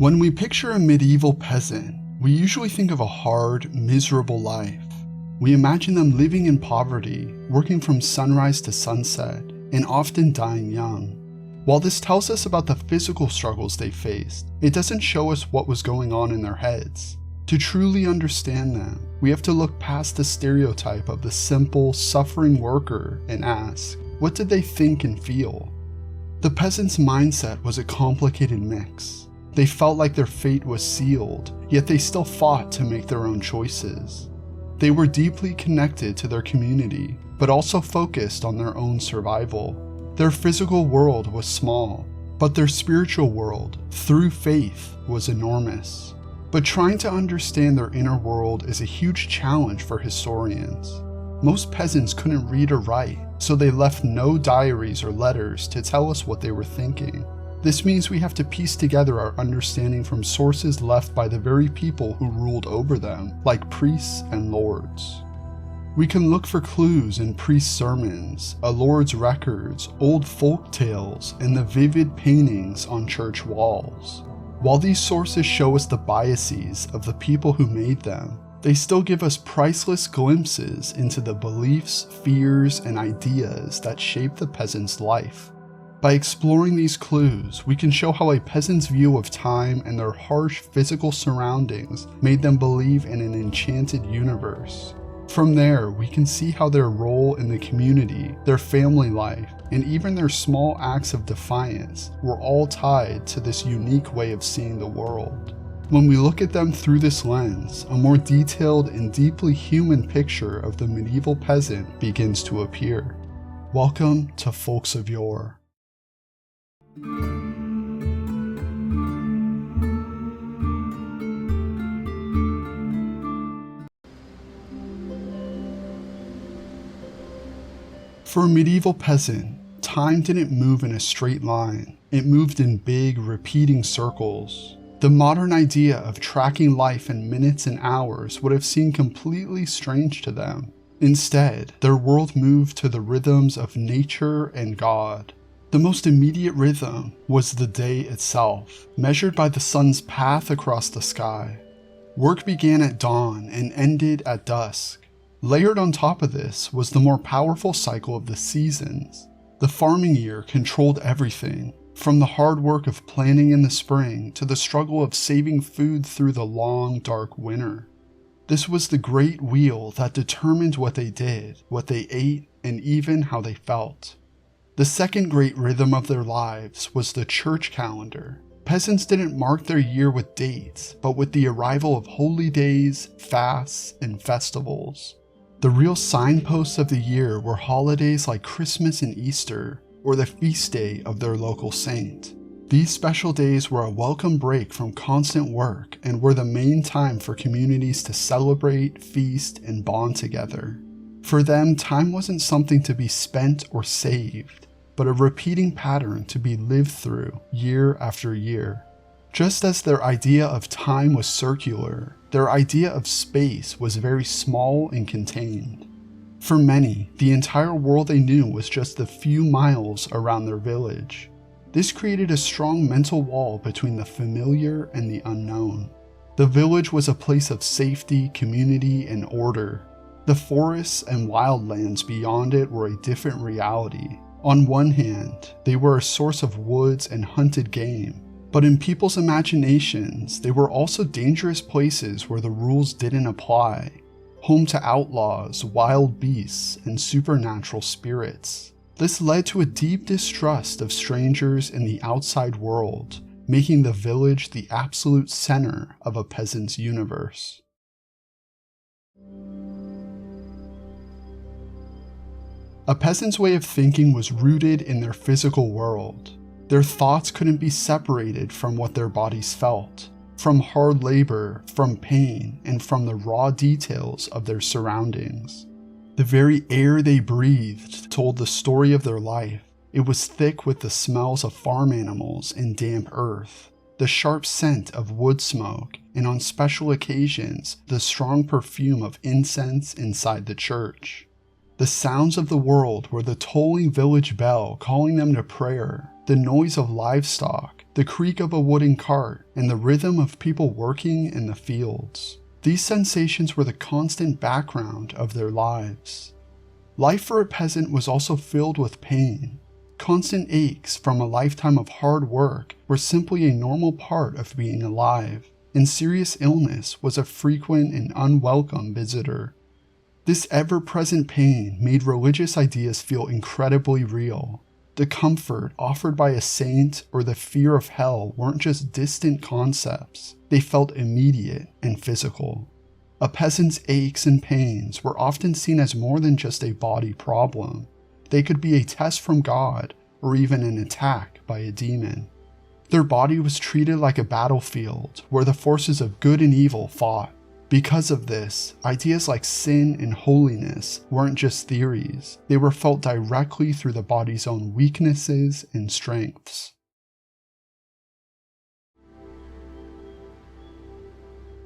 When we picture a medieval peasant, we usually think of a hard, miserable life. We imagine them living in poverty, working from sunrise to sunset, and often dying young. While this tells us about the physical struggles they faced, it doesn't show us what was going on in their heads. To truly understand them, we have to look past the stereotype of the simple, suffering worker and ask, what did they think and feel? The peasant's mindset was a complicated mix. They felt like their fate was sealed, yet they still fought to make their own choices. They were deeply connected to their community, but also focused on their own survival. Their physical world was small, but their spiritual world, through faith, was enormous. But trying to understand their inner world is a huge challenge for historians. Most peasants couldn't read or write, so they left no diaries or letters to tell us what they were thinking. This means we have to piece together our understanding from sources left by the very people who ruled over them, like priests and lords. We can look for clues in priests' sermons, a lord's records, old folk tales, and the vivid paintings on church walls. While these sources show us the biases of the people who made them, they still give us priceless glimpses into the beliefs, fears, and ideas that shape the peasant's life. By exploring these clues, we can show how a peasant's view of time and their harsh physical surroundings made them believe in an enchanted universe. From there, we can see how their role in the community, their family life, and even their small acts of defiance were all tied to this unique way of seeing the world. When we look at them through this lens, a more detailed and deeply human picture of the medieval peasant begins to appear. Welcome to Folks of Yore. For a medieval peasant, time didn't move in a straight line. It moved in big, repeating circles. The modern idea of tracking life in minutes and hours would have seemed completely strange to them. Instead, their world moved to the rhythms of nature and God. The most immediate rhythm was the day itself, measured by the sun's path across the sky. Work began at dawn and ended at dusk. Layered on top of this was the more powerful cycle of the seasons. The farming year controlled everything, from the hard work of planting in the spring to the struggle of saving food through the long, dark winter. This was the great wheel that determined what they did, what they ate, and even how they felt. The second great rhythm of their lives was the church calendar. Peasants didn't mark their year with dates, but with the arrival of holy days, fasts, and festivals. The real signposts of the year were holidays like Christmas and Easter, or the feast day of their local saint. These special days were a welcome break from constant work and were the main time for communities to celebrate, feast, and bond together. For them, time wasn't something to be spent or saved, but a repeating pattern to be lived through year after year. Just as their idea of time was circular, their idea of space was very small and contained. For many, the entire world they knew was just a few miles around their village. This created a strong mental wall between the familiar and the unknown. The village was a place of safety, community, and order. The forests and wildlands beyond it were a different reality. On one hand, they were a source of woods and hunted game, but in people's imaginations, they were also dangerous places where the rules didn't apply, home to outlaws, wild beasts, and supernatural spirits. This led to a deep distrust of strangers in the outside world, making the village the absolute center of a peasant's universe. A peasant's way of thinking was rooted in their physical world. Their thoughts couldn't be separated from what their bodies felt, from hard labor, from pain, and from the raw details of their surroundings. The very air they breathed told the story of their life. It was thick with the smells of farm animals and damp earth, the sharp scent of wood smoke, and on special occasions, the strong perfume of incense inside the church. The sounds of the world were the tolling village bell calling them to prayer, the noise of livestock, the creak of a wooden cart, and the rhythm of people working in the fields. These sensations were the constant background of their lives. Life for a peasant was also filled with pain. Constant aches from a lifetime of hard work were simply a normal part of being alive, and serious illness was a frequent and unwelcome visitor. This ever-present pain made religious ideas feel incredibly real. The comfort offered by a saint or the fear of hell weren't just distant concepts, they felt immediate and physical. A peasant's aches and pains were often seen as more than just a body problem. They could be a test from God or even an attack by a demon. Their body was treated like a battlefield where the forces of good and evil fought. Because of this, ideas like sin and holiness weren't just theories, they were felt directly through the body's own weaknesses and strengths.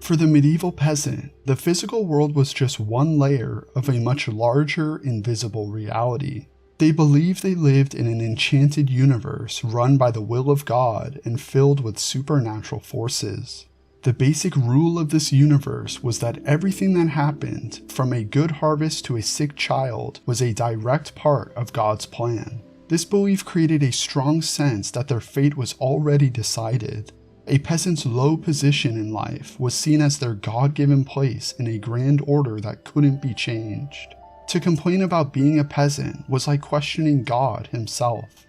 For the medieval peasant, the physical world was just one layer of a much larger, invisible reality. They believed they lived in an enchanted universe run by the will of God and filled with supernatural forces. The basic rule of this universe was that everything that happened, from a good harvest to a sick child, was a direct part of God's plan. This belief created a strong sense that their fate was already decided. A peasant's low position in life was seen as their God-given place in a grand order that couldn't be changed. To complain about being a peasant was like questioning God himself.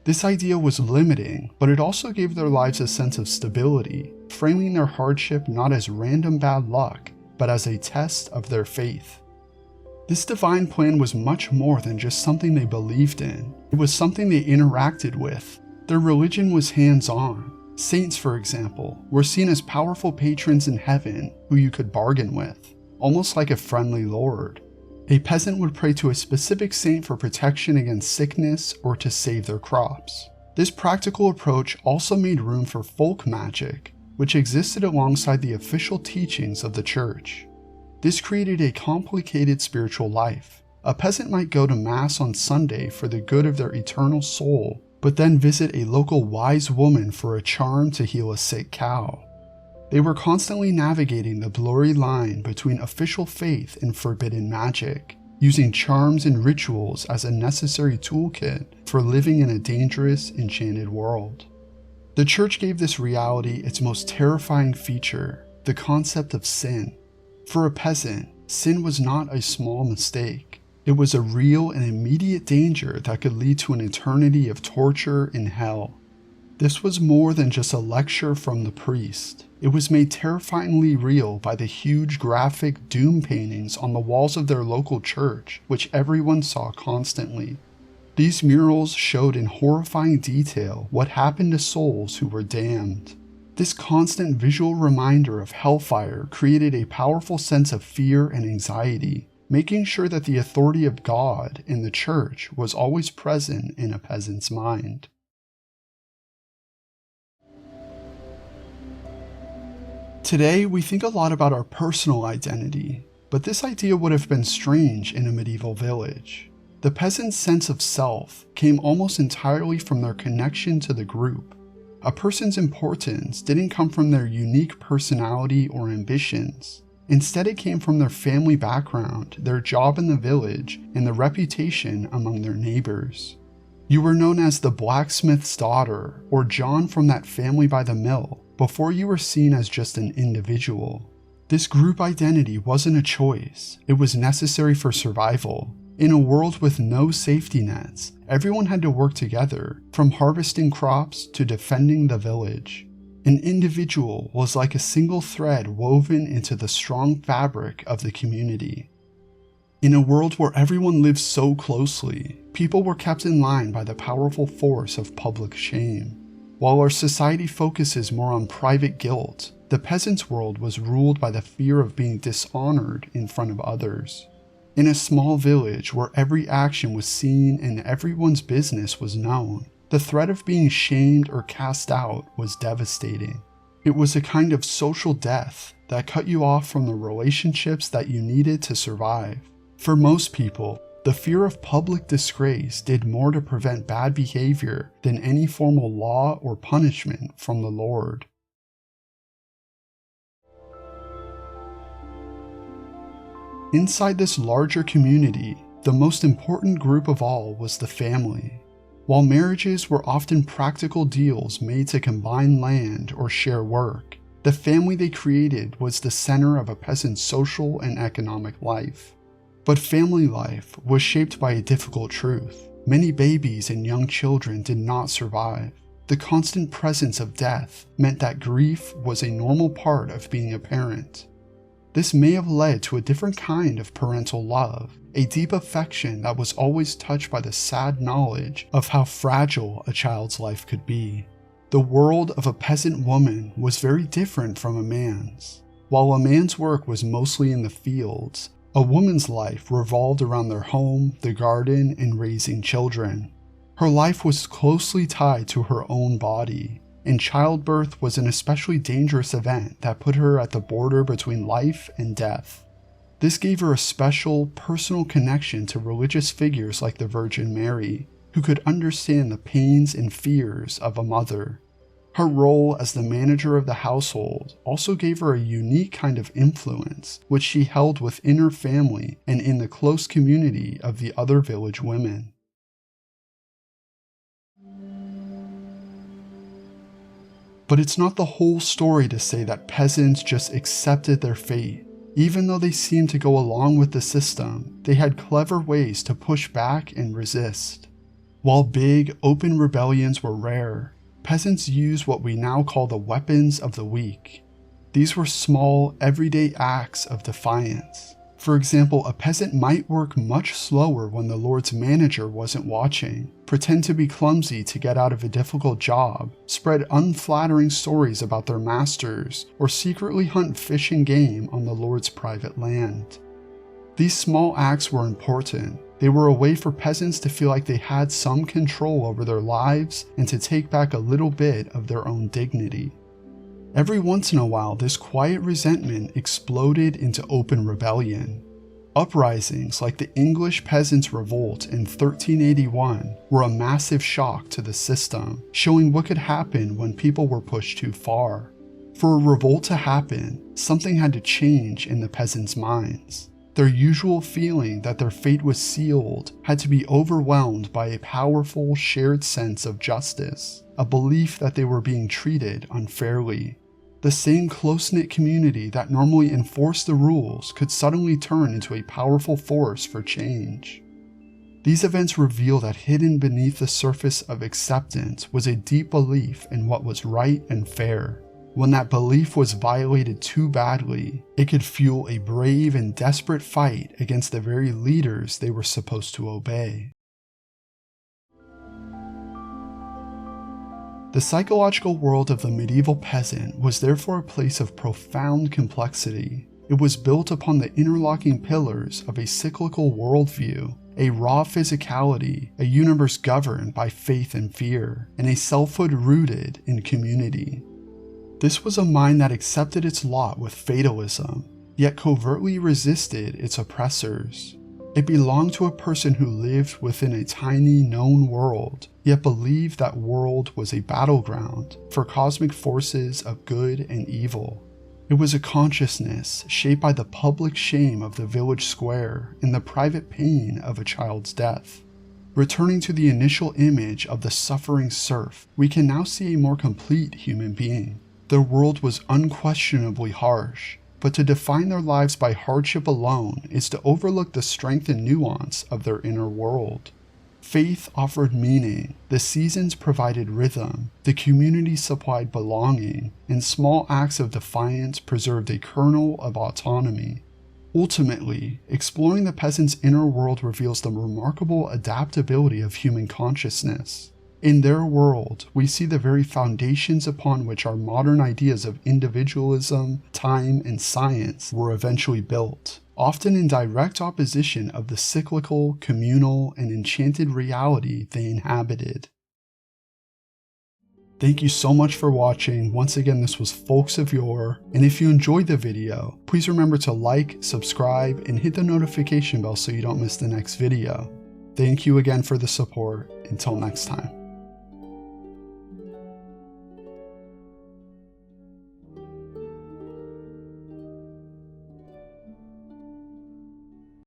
This idea was limiting, but it also gave their lives a sense of stability, framing their hardship not as random bad luck, but as a test of their faith. This divine plan was much more than just something they believed in. It was something they interacted with. Their religion was hands-on. Saints, for example, were seen as powerful patrons in heaven who you could bargain with, almost like a friendly lord. A peasant would pray to a specific saint for protection against sickness or to save their crops. This practical approach also made room for folk magic, which existed alongside the official teachings of the church. This created a complicated spiritual life. A peasant might go to Mass on Sunday for the good of their eternal soul, but then visit a local wise woman for a charm to heal a sick cow. They were constantly navigating the blurry line between official faith and forbidden magic, using charms and rituals as a necessary toolkit for living in a dangerous, enchanted world. The church gave this reality its most terrifying feature, the concept of sin. For a peasant, sin was not a small mistake. It was a real and immediate danger that could lead to an eternity of torture in hell. This was more than just a lecture from the priest. It was made terrifyingly real by the huge graphic doom paintings on the walls of their local church, which everyone saw constantly. These murals showed in horrifying detail what happened to souls who were damned. This constant visual reminder of hellfire created a powerful sense of fear and anxiety, making sure that the authority of God and the church was always present in a peasant's mind. Today, we think a lot about our personal identity, but this idea would have been strange in a medieval village. The peasant's sense of self came almost entirely from their connection to the group. A person's importance didn't come from their unique personality or ambitions. Instead, it came from their family background, their job in the village, and the reputation among their neighbors. You were known as the blacksmith's daughter, or John from that family by the mill, before you were seen as just an individual. This group identity wasn't a choice, it was necessary for survival. In a world with no safety nets, everyone had to work together, from harvesting crops to defending the village. An individual was like a single thread woven into the strong fabric of the community. In a world where everyone lived so closely, people were kept in line by the powerful force of public shame. While our society focuses more on private guilt, the peasant's world was ruled by the fear of being dishonored in front of others. In a small village where every action was seen and everyone's business was known, the threat of being shamed or cast out was devastating. It was a kind of social death that cut you off from the relationships that you needed to survive. For most people, The fear of public disgrace did more to prevent bad behavior than any formal law or punishment from the Lord. Inside this larger community, the most important group of all was the family. While marriages were often practical deals made to combine land or share work, the family they created was the center of a peasant's social and economic life. But family life was shaped by a difficult truth. Many babies and young children did not survive. The constant presence of death meant that grief was a normal part of being a parent. This may have led to a different kind of parental love, a deep affection that was always touched by the sad knowledge of how fragile a child's life could be. The world of a peasant woman was very different from a man's. While a man's work was mostly in the fields, a woman's life revolved around their home, the garden, and raising children. Her life was closely tied to her own body, and childbirth was an especially dangerous event that put her at the border between life and death. This gave her a special, personal connection to religious figures like the Virgin Mary, who could understand the pains and fears of a mother. Her role as the manager of the household also gave her a unique kind of influence, which she held within her family and in the close community of the other village women. But it's not the whole story to say that peasants just accepted their fate. Even though they seemed to go along with the system, they had clever ways to push back and resist. While big, open rebellions were rare, peasants used what we now call the weapons of the weak. These were small, everyday acts of defiance. For example, a peasant might work much slower when the Lord's manager wasn't watching, pretend to be clumsy to get out of a difficult job, spread unflattering stories about their masters, or secretly hunt fish and game on the Lord's private land. These small acts were important. They were a way for peasants to feel like they had some control over their lives and to take back a little bit of their own dignity. Every once in a while, this quiet resentment exploded into open rebellion. Uprisings like the English Peasants' Revolt in 1381 were a massive shock to the system, showing what could happen when people were pushed too far. For a revolt to happen, something had to change in the peasants' minds. Their usual feeling that their fate was sealed had to be overwhelmed by a powerful shared sense of justice, a belief that they were being treated unfairly. The same close-knit community that normally enforced the rules could suddenly turn into a powerful force for change. These events reveal that hidden beneath the surface of acceptance was a deep belief in what was right and fair. When that belief was violated too badly, it could fuel a brave and desperate fight against the very leaders they were supposed to obey. The psychological world of the medieval peasant was therefore a place of profound complexity. It was built upon the interlocking pillars of a cyclical worldview, a raw physicality, a universe governed by faith and fear, and a selfhood rooted in community. This was a mind that accepted its lot with fatalism, yet covertly resisted its oppressors. It belonged to a person who lived within a tiny known world, yet believed that world was a battleground for cosmic forces of good and evil. It was a consciousness shaped by the public shame of the village square and the private pain of a child's death. Returning to the initial image of the suffering serf, we can now see a more complete human being. Their world was unquestionably harsh, but to define their lives by hardship alone is to overlook the strength and nuance of their inner world. Faith offered meaning, the seasons provided rhythm, the community supplied belonging, and small acts of defiance preserved a kernel of autonomy. Ultimately, exploring the peasant's inner world reveals the remarkable adaptability of human consciousness. In their world, we see the very foundations upon which our modern ideas of individualism, time, and science were eventually built, often in direct opposition of the cyclical, communal, and enchanted reality they inhabited. Thank you so much for watching. Once again, this was Folks of Yore, and if you enjoyed the video, please remember to like, subscribe, and hit the notification bell so you don't miss the next video. Thank you again for the support. Until next time.